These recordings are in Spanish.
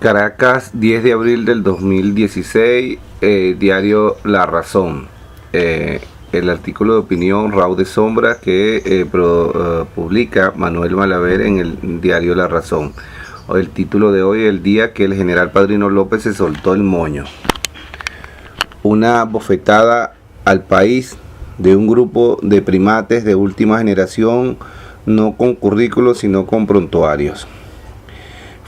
Caracas, 10 de abril del 2016, diario La Razón. El artículo de opinión Raúl de Sombra que publica Manuel Malaver en el diario La Razón. El título de hoy: el día que el general Padrino López se soltó el moño. Una bofetada al país de un grupo de primates de última generación, no con currículos sino con prontuarios.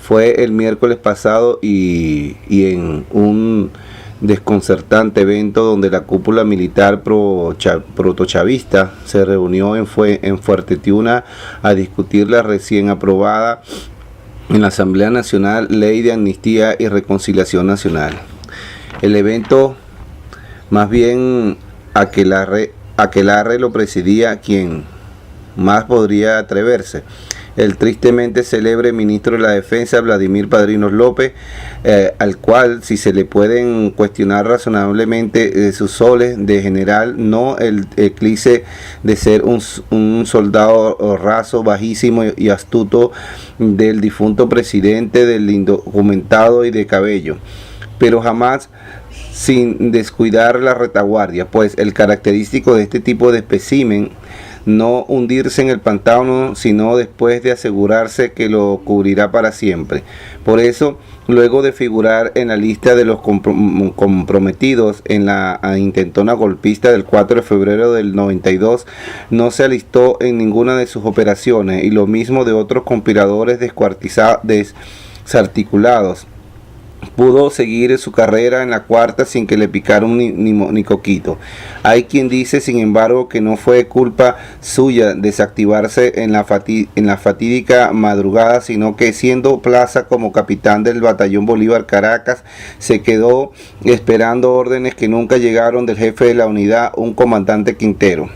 Fue el miércoles pasado y en un desconcertante evento donde la cúpula militar protochavista se reunió en Fuerte Tiuna a discutir la recién aprobada en la Asamblea Nacional Ley de Amnistía y Reconciliación Nacional. El evento, más bien aquelarre, lo presidía quien más podría atreverse: el tristemente célebre ministro de la Defensa, Vladimir Padrino López, al cual, si se le pueden cuestionar razonablemente sus soles de general, no el eclipse de ser un soldado raso, bajísimo y astuto del difunto presidente, del indocumentado y de cabello, pero jamás sin descuidar la retaguardia, pues el característico de este tipo de espécimen no hundirse en el pantano, sino después de asegurarse que lo cubrirá para siempre. Por eso, luego de figurar en la lista de los comprometidos en la intentona golpista del 4 de febrero del 92, no se alistó en ninguna de sus operaciones, y lo mismo de otros conspiradores desarticulados. Pudo seguir su carrera en la cuarta sin que le picara ni coquito. Hay quien dice, sin embargo, que no fue culpa suya desactivarse en la fatídica madrugada, sino que, siendo plaza como capitán del batallón Bolívar Caracas, se quedó esperando órdenes que nunca llegaron del jefe de la unidad, un comandante Quintero.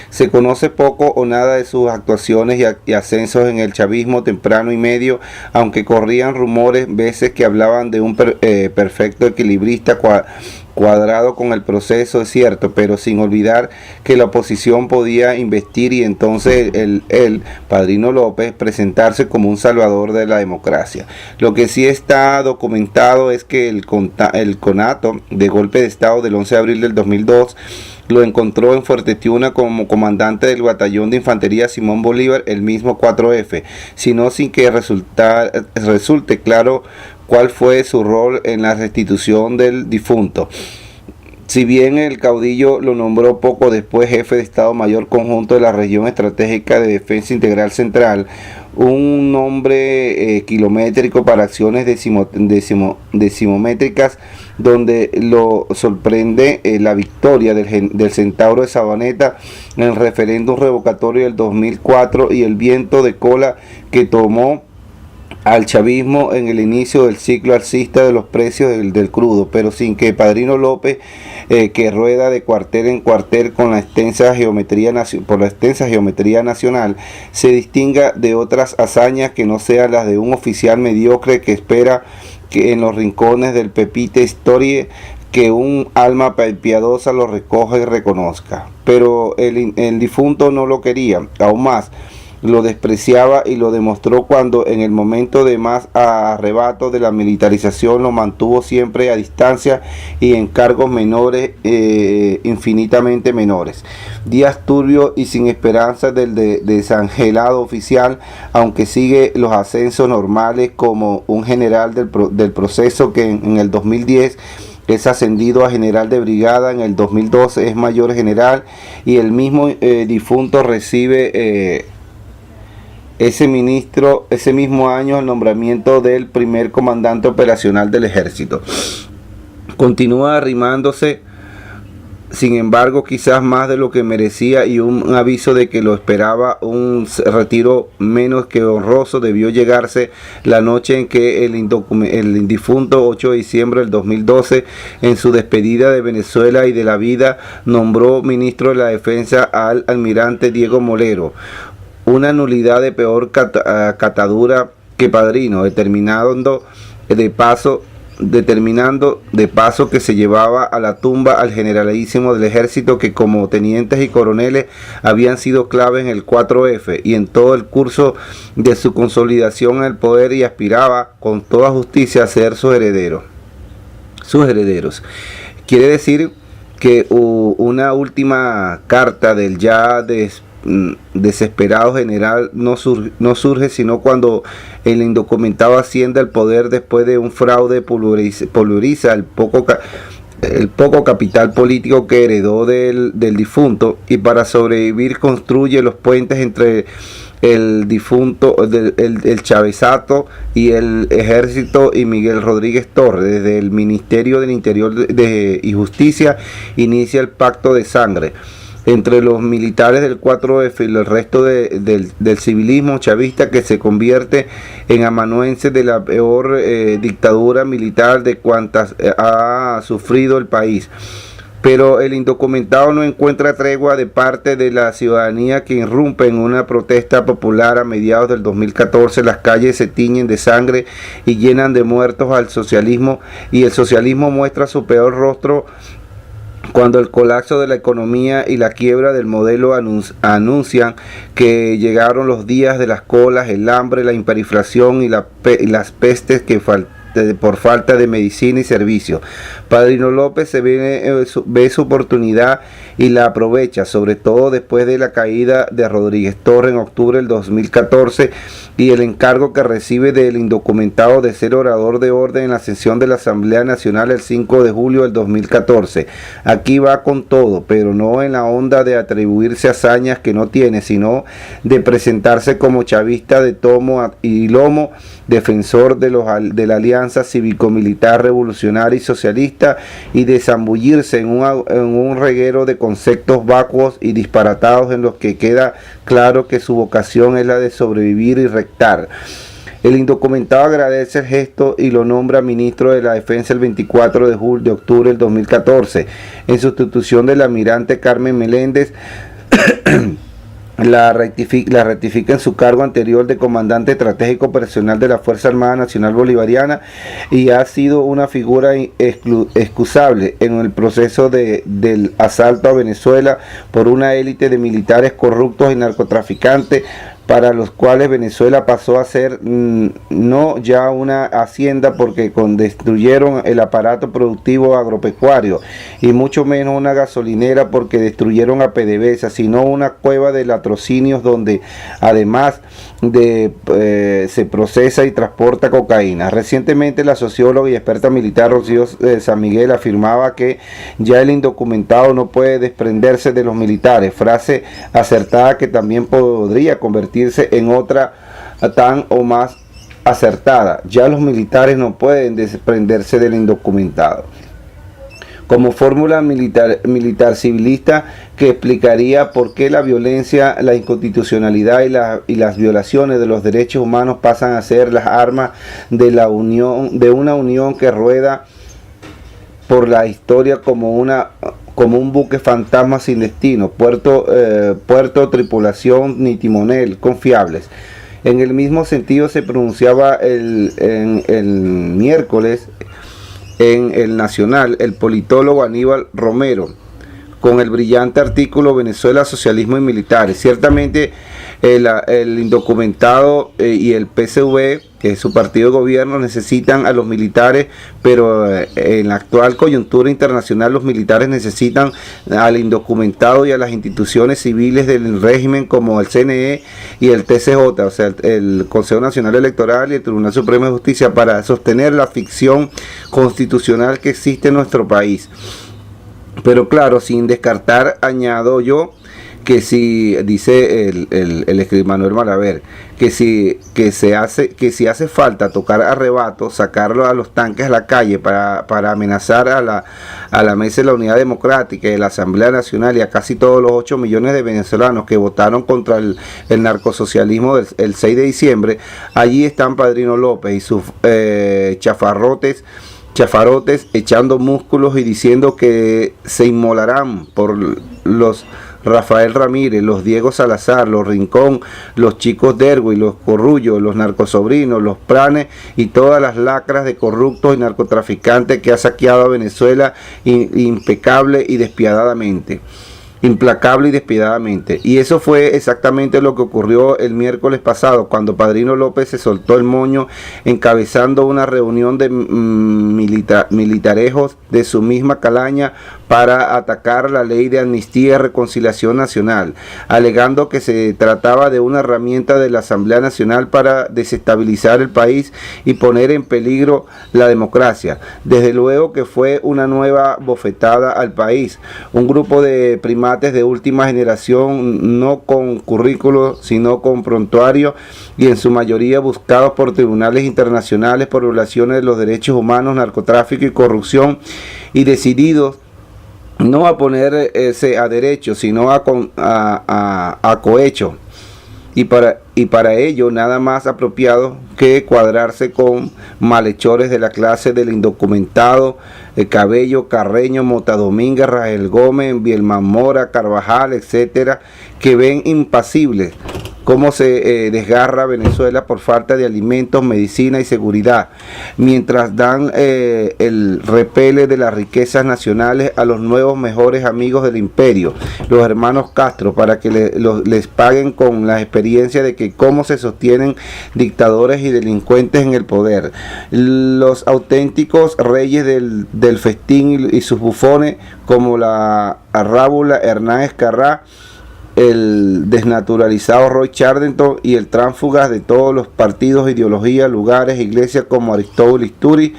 Se conoce poco o nada de sus actuaciones y ascensos en el chavismo temprano y medio, aunque corrían rumores veces que hablaban de un perfecto equilibrista cuadrado con el proceso, es cierto, pero sin olvidar que la oposición podía investir y entonces el Padrino López presentarse como un salvador de la democracia. Lo que sí está documentado es que el conato de golpe de Estado del 11 de abril del 2002 lo encontró en Fuerte Tiuna como comandante del batallón de infantería Simón Bolívar, el mismo 4F, sino sin que resulte claro cuál fue su rol en la restitución del difunto. Si bien el caudillo lo nombró poco después jefe de Estado Mayor Conjunto de la Región Estratégica de Defensa Integral Central, un nombre kilométrico para acciones decimométricas, donde lo sorprende la victoria del Centauro de Sabaneta en el referéndum revocatorio del 2004 y el viento de cola que tomó al chavismo en el inicio del ciclo alcista de los precios del crudo, pero sin que Padrino López, que rueda de cuartel en cuartel con la extensa geometría nacional, se distinga de otras hazañas que no sean las de un oficial mediocre que espera que en los rincones del Pepite Historie que un alma piadosa lo recoja y reconozca. Pero el difunto no lo quería, aún más lo despreciaba, y lo demostró cuando en el momento de más arrebato de la militarización lo mantuvo siempre a distancia y en cargos menores, infinitamente menores. Días turbios y sin esperanza del desangelado oficial, aunque sigue los ascensos normales como un general del proceso que en el 2010 es ascendido a general de brigada, en el 2012 es mayor general, y el mismo difunto recibe ese mismo año el nombramiento del primer comandante operacional del ejército. Continúa arrimándose, sin embargo, quizás más de lo que merecía, y un aviso de que lo esperaba un retiro menos que honroso debió llegarse la noche en que el difunto 8 de diciembre del 2012, en su despedida de Venezuela y de la vida, nombró ministro de la Defensa al almirante Diego Molero, una nulidad de peor catadura que Padrino, determinando de paso determinando de paso que se llevaba a la tumba al generalísimo del ejército que como tenientes y coroneles habían sido clave en el 4F y en todo el curso de su consolidación en el poder, y aspiraba con toda justicia a ser sus herederos. Quiere decir que una última carta del ya desesperado general no surge sino cuando el indocumentado asciende al poder después de un fraude pulveriza el poco capital político que heredó del difunto, y para sobrevivir construye los puentes entre el difunto, el chavezato y el ejército y Miguel Rodríguez Torres. Desde el Ministerio del Interior y Justicia inicia el pacto de sangre entre los militares del 4F y el resto del civilismo chavista, que se convierte en amanuense de la peor dictadura militar de cuantas ha sufrido el país. Pero el indocumentado no encuentra tregua de parte de la ciudadanía, que irrumpe en una protesta popular a mediados del 2014. Las calles se tiñen de sangre y llenan de muertos al socialismo, y el socialismo muestra su peor rostro cuando el colapso de la economía y la quiebra del modelo anuncian que llegaron los días de las colas, el hambre, la hiperinflación y las pestes que por falta de medicina y servicios. Padrino López ve su oportunidad y la aprovecha, sobre todo después de la caída de Rodríguez Torres en octubre del 2014 y el encargo que recibe del indocumentado de ser orador de orden en la sesión de la Asamblea Nacional el 5 de julio del 2014. Aquí va con todo, pero no en la onda de atribuirse hazañas que no tiene, sino de presentarse como chavista de tomo y lomo, defensor de la alianza cívico-militar revolucionaria y socialista, y de zambullirse en un reguero de conceptos vacuos y disparatados en los que queda claro que su vocación es la de sobrevivir y rectar. El indocumentado agradece el gesto y lo nombra ministro de la Defensa el 24 de octubre del 2014, en sustitución del almirante Carmen Meléndez. La ratifica en su cargo anterior de comandante estratégico operacional de la Fuerza Armada Nacional Bolivariana, y ha sido una figura excusable en el proceso del asalto a Venezuela por una élite de militares corruptos y narcotraficantes, para los cuales Venezuela pasó a ser no ya una hacienda, porque destruyeron el aparato productivo agropecuario, y mucho menos una gasolinera porque destruyeron a PDVSA, sino una cueva de latrocinios donde además se procesa y transporta cocaína. Recientemente la socióloga y experta militar Rocío San Miguel afirmaba que ya el indocumentado no puede desprenderse de los militares, frase acertada que también podría convertirse en otra tan o más acertada. Ya los militares no pueden desprenderse del indocumentado. Como fórmula militar civilista que explicaría por qué la violencia, la inconstitucionalidad y las violaciones de los derechos humanos pasan a ser las armas de una unión que rueda por la historia como un buque fantasma sin destino, puerto, tripulación ni timonel confiables. En el mismo sentido se pronunciaba el miércoles en el Nacional el politólogo Aníbal Romero, con el brillante artículo Venezuela, socialismo y militares. Ciertamente el indocumentado y el PSV, que es su partido de gobierno, necesitan a los militares, pero en la actual coyuntura internacional los militares necesitan al indocumentado y a las instituciones civiles del régimen como el CNE y el TCJ, o sea, el Consejo Nacional Electoral y el Tribunal Supremo de Justicia, para sostener la ficción constitucional que existe en nuestro país. Pero claro, sin descartar, añado yo, que si, dice el escritor Manuel Malaver, que si hace falta tocar a rebato, sacarlo a los tanques a la calle para amenazar a la Mesa de la Unidad Democrática y a la Asamblea Nacional y a casi todos los 8 millones de venezolanos que votaron contra el narcosocialismo el 6 de diciembre, allí están Padrino López y sus chafarotes echando músculos y diciendo que se inmolarán por los Rafael Ramírez, los Diego Salazar, los Rincón, los Chicos Dergo y los Corrullo, los narcosobrinos, los Pranes y todas las lacras de corruptos y narcotraficantes que ha saqueado a Venezuela implacable y despiadadamente. Y eso fue exactamente lo que ocurrió el miércoles pasado, cuando Padrino López se soltó el moño encabezando una reunión de militarejos de su misma calaña para atacar la ley de amnistía y reconciliación nacional, alegando que se trataba de una herramienta de la Asamblea Nacional para desestabilizar el país y poner en peligro la democracia. Desde luego que fue una nueva bofetada al país. Un grupo de primates de última generación, no con currículo, sino con prontuario, y en su mayoría buscados por tribunales internacionales por violaciones de los derechos humanos, narcotráfico y corrupción, y decididos no a ponerse a derecho, sino a cohecho. Y para ello nada más apropiado que cuadrarse con malhechores de la clase del indocumentado, Cabello, Carreño, Mota Domínguez, Rafael Gómez, Bielman Mora, Carvajal, etcétera, que ven impasibles cómo se desgarra Venezuela por falta de alimentos, medicina y seguridad, mientras dan el repele de las riquezas nacionales a los nuevos mejores amigos del imperio, los hermanos Castro, para que les paguen con la experiencia de que cómo se sostienen dictadores y delincuentes en el poder. Los auténticos reyes del festín y sus bufones, como la Rábula Hernández Carrá, el desnaturalizado Roy Charlton y el tránsfugas de todos los partidos, ideologías, lugares, iglesias como Aristóbulo Isturi,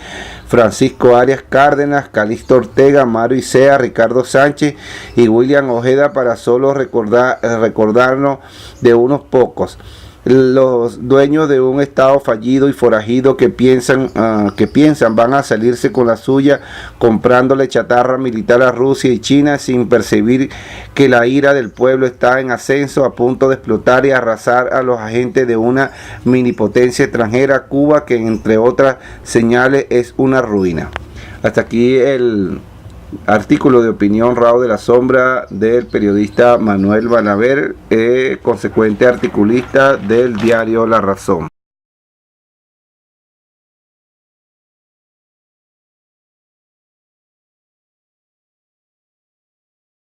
Francisco Arias Cárdenas, Calixto Ortega, Mario Isea, Ricardo Sánchez y William Ojeda, para solo recordarnos de unos pocos. Los dueños de un estado fallido y forajido que piensan van a salirse con la suya comprándole chatarra militar a Rusia y China, sin percibir que la ira del pueblo está en ascenso, a punto de explotar y arrasar a los agentes de una minipotencia extranjera, Cuba, que entre otras señales es una ruina. Hasta aquí el artículo de opinión Raúl de la Sombra del periodista Manuel Balaver, consecuente articulista del diario La Razón.